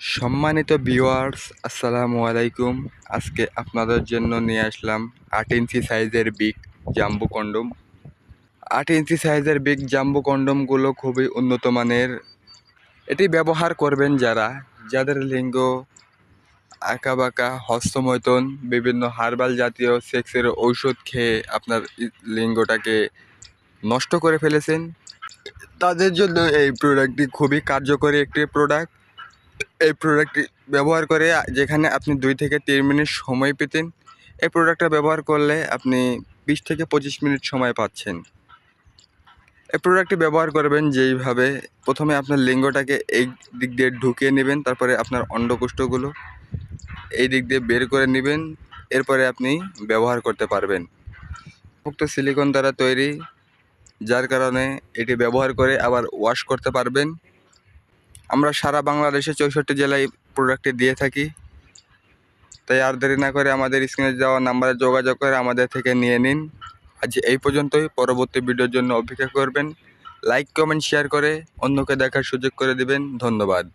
সম্মানিত ভিউয়ার্স, আসসালামু আলাইকুম। আজকে আপনাদের জন্য নিয়ে আসলাম 8 ইঞ্চি সাইজের বিগ জাম্বো কন্ডম। 8 ইঞ্চি সাইজের বিগ জাম্বো কন্ডমগুলো খুবই উন্নত মানের। এটি ব্যবহার করবেন যাদের লিঙ্গ আঁকাবাঁকা, হস্তমৈথুন, বিভিন্ন হার্বাল জাতীয় সেক্সের ঔষধ খেয়ে আপনার লিঙ্গটাকে নষ্ট করে ফেলেছেন, তাদের জন্য এই প্রোডাক্টটি খুবই কার্যকরী একটি প্রোডাক্ট। এই প্রোডাক্টটি ব্যবহার করে যেখানে আপনি 2 থেকে 3 মিনিট সময় পেতেন, এই প্রোডাক্টটা ব্যবহার করলে আপনি 20 থেকে 25 মিনিট সময় পাচ্ছেন। এই প্রোডাক্টটি ব্যবহার করবেন যেইভাবে, প্রথমে আপনার লিঙ্গটাকে এই দিক দিয়ে ঢুকিয়ে নেবেন, তারপরে আপনার অন্ডকোষ্ঠগুলো এই দিক দিয়ে বের করে নেবেন, এরপরে আপনি ব্যবহার করতে পারবেন। মুক্ত সিলিকন দ্বারা তৈরি, যার কারণে এটি ব্যবহার করে আবার ওয়াশ করতে পারবেন। আমরা সারা বাংলাদেশে 64 জেলায় প্রোডাক্টটি দিয়ে থাকি। তাই আর দেরি না করে আমাদের স্ক্রিনে দেওয়া নাম্বারে যোগাযোগ করে আমাদের থেকে নিয়ে নিন। আজ এই পর্যন্তই। পরবর্তী ভিডিওর জন্য অপেক্ষা করবেন। লাইক, কমেন্ট, শেয়ার করে অন্যকে দেখার সুযোগ করে দিবেন। ধন্যবাদ।